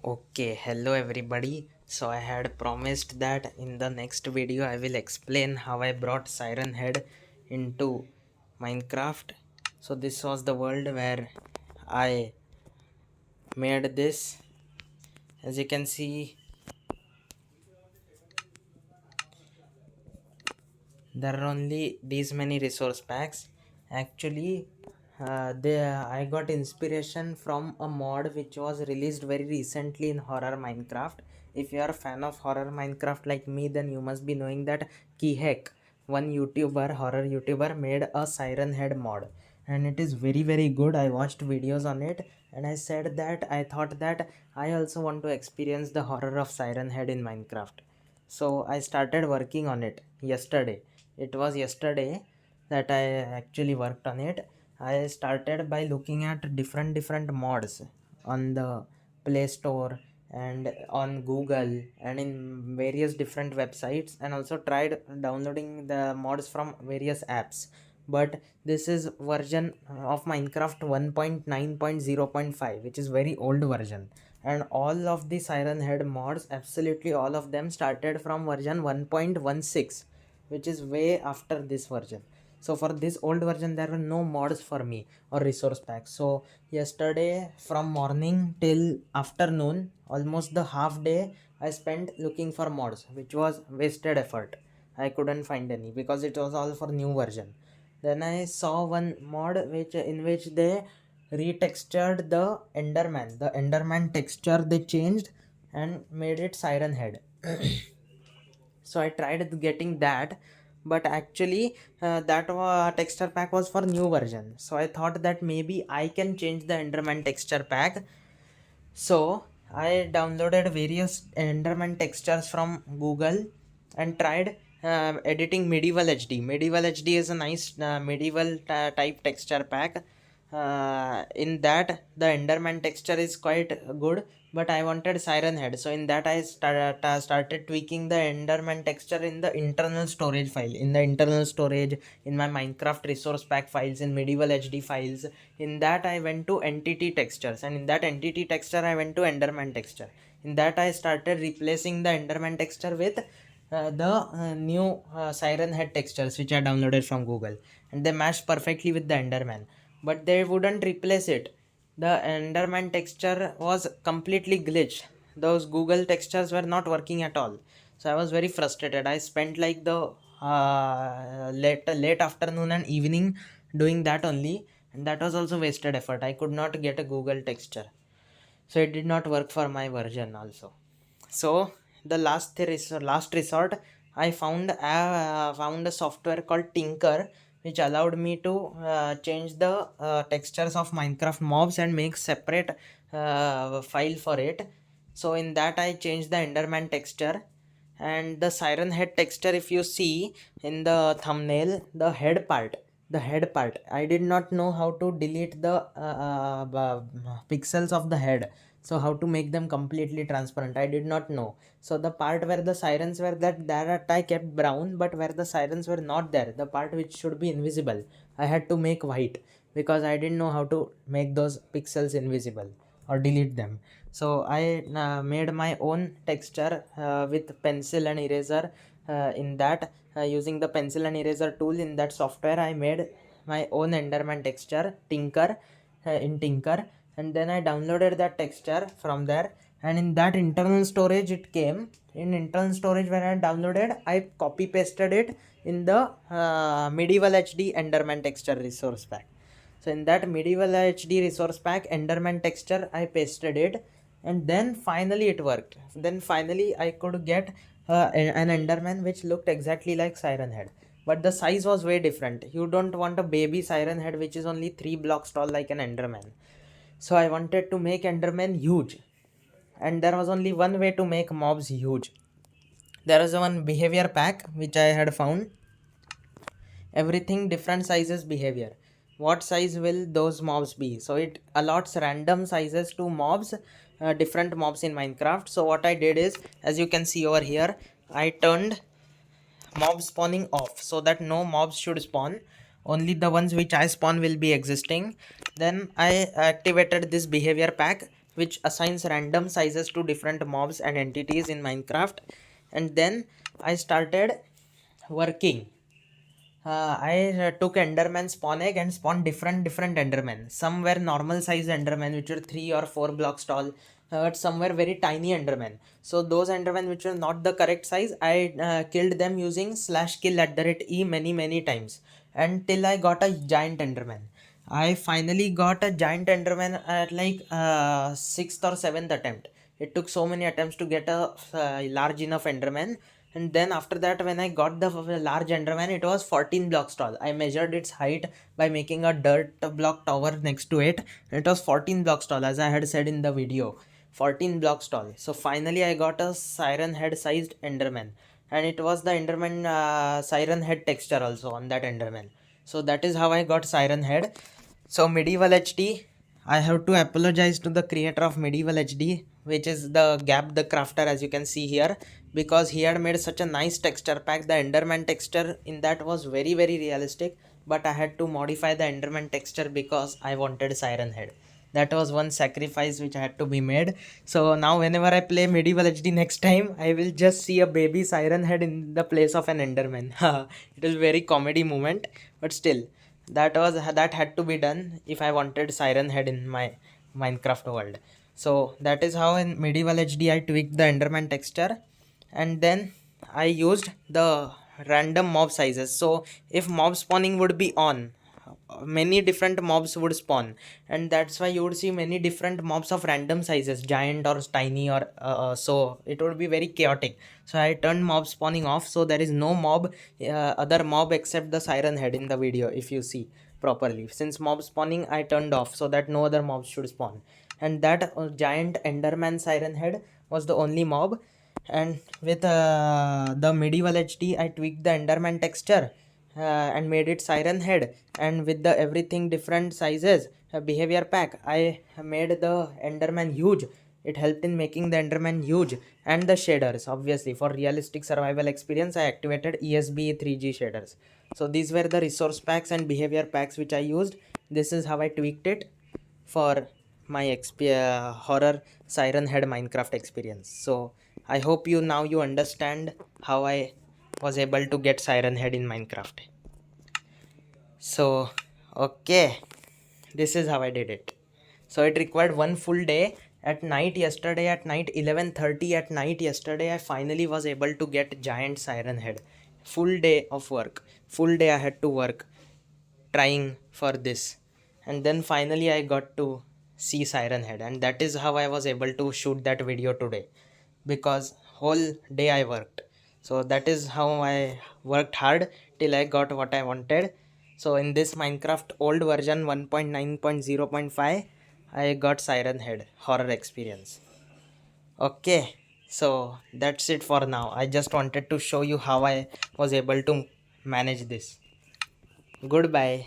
Okay, hello everybody. So I had promised that in the next video I will explain how I brought Siren Head into Minecraft. So this was the world where I made this. As you can see, there are only these many resource packs. Actually, I got inspiration from a mod which was released very recently in horror Minecraft. If you are a fan of horror Minecraft like me, then you must be knowing that Keyhack, one horror YouTuber, made a Siren Head mod, and it is very good. I watched videos on it, and I thought that I also want to experience the horror of Siren Head in Minecraft. So I started working on it yesterday. It was yesterday that I actually worked on it. I started by looking at different mods on the Play Store and on Google and in various different websites, and also tried downloading the mods from various apps. But this is version of Minecraft 1.9.0.5, which is very old version, and all of the Siren Head mods, absolutely all of them, started from version 1.16, which is way after this version. So for this old version there were no mods for me or resource packs. So yesterday from morning till afternoon, almost the half day, I spent looking for mods, which was wasted effort. I couldn't find any because it was all for new version. Then I saw one mod in which they retextured the Enderman. The Enderman texture they changed and made it Siren Head. So I tried getting that, but actually texture pack was for new version. So I thought that maybe I can change the Enderman texture pack. So I downloaded various Enderman textures from Google and tried editing Medieval HD. Medieval HD is a nice medieval type texture pack. In that the Enderman texture is quite good, but I wanted Siren Head. So in that I started tweaking the Enderman texture in the internal storage file, in the internal storage, in my Minecraft resource pack files, in Medieval HD files. In that I went to entity textures, and in that entity texture I went to Enderman texture. In that I started replacing the Enderman texture with the new Siren Head textures which I downloaded from Google, and they matched perfectly with the Enderman, but they wouldn't replace it. The Enderman texture was completely glitched. Those Google textures were not working at all. So I was very frustrated. I spent like the late afternoon and evening doing that only, and that was also wasted effort. I could not get a Google texture, so it did not work for my version also. So the last resort, I found a software called Tinker, which allowed me to change the textures of Minecraft mobs and make separate file for it. So in that I changed the Enderman texture and the Siren Head texture. If you see in the thumbnail, the head part, I did not know how to delete the pixels of the head. So how to make them completely transparent, I did not know. So the part where the sirens were, that I kept brown, but where the sirens were not there, the part which should be invisible, I had to make white, because I didn't know how to make those pixels invisible or delete them. So I made my own texture with pencil and eraser. In that Using the pencil and eraser tool in that software, I made my own Enderman texture, in Tinker, and then I downloaded that texture from there, and in that internal storage it came. In internal storage, when I downloaded, I copy pasted it in the Medieval HD Enderman texture resource pack. So in that Medieval HD resource pack Enderman texture, I pasted it, and then finally it worked. Then finally I could get an Enderman which looked exactly like Siren Head, but the size was way different. You don't want a baby Siren Head which is only 3 blocks tall like an Enderman. So I wanted to make Enderman huge, and there was only one way to make mobs huge. There was one behavior pack which I had found. Everything different sizes behavior. What size will those mobs be? So it allots random sizes to mobs, different mobs in Minecraft. So what I did is, as you can see over here, I turned mob spawning off so that no mobs should spawn, only the ones which I spawn will be existing. Then I activated this behavior pack which assigns random sizes to different mobs and entities in Minecraft. And then I started working. I took Enderman spawn egg and spawned different Endermen. Some were normal size Endermen, which were 3 or 4 blocks tall. Some were very tiny Endermen. So those Endermen which were not the correct size, I killed them using slash kill at the rate E many times until I got a giant Enderman. I finally got a giant Enderman at like sixth or seventh attempt. It took so many attempts to get a large enough Enderman, and then after that, when I got the large Enderman, it was 14 blocks tall. I measured its height by making a dirt block tower next to it. And it was 14 blocks tall, as I had said in the video. 14 blocks tall. So finally, I got a Siren Head sized Enderman. And it was the Enderman Siren Head texture also on that Enderman. So that is how I got Siren Head. So Medieval HD, I have to apologize to the creator of Medieval HD, which is the Gap the Crafter, as you can see here, because he had made such a nice texture pack. The Enderman texture in that was very realistic, but I had to modify the Enderman texture because I wanted Siren Head. That was one sacrifice which had to be made. So now whenever I play Medieval HD next time, I will just see a baby Siren Head in the place of an Enderman. It was very comedy moment, but still that had to be done if I wanted Siren Head in my Minecraft world. So that is how in Medieval HD I tweaked the Enderman texture, and then I used the random mob sizes. So if mob spawning would be on, many different mobs would spawn, and that's why you would see many different mobs of random sizes, giant or tiny, or so it would be very chaotic. So I turned mob spawning off, so there is no other mob except the Siren Head in the video. If you see properly, since mob spawning I turned off so that no other mobs should spawn, and that giant Enderman Siren Head was the only mob. And with the Medieval HD, I tweaked the Enderman texture and made it Siren Head. And with the everything different sizes behavior pack, I made the Enderman huge. It helped in making the Enderman huge. And the shaders, obviously, for realistic survival experience, I activated ESB 3G shaders. So these were the resource packs and behavior packs which I used. This is how I tweaked it for my horror Siren Head Minecraft experience. So I hope you understand how I was able to get Siren Head in Minecraft. So okay, this is how I did it. So it required one full day. At night yesterday, at night 11:30 at night yesterday, I finally was able to get giant Siren Head. Full day of work. Full day I had to work trying for this, and then finally I got to see Siren Head, and that is how I was able to shoot that video today, because whole day I worked. So that is how I worked hard till I got what I wanted. So in this Minecraft old version 1.9.0.5, I got Siren Head horror experience. Okay, so that's it for now. I just wanted to show you how I was able to manage this. Goodbye.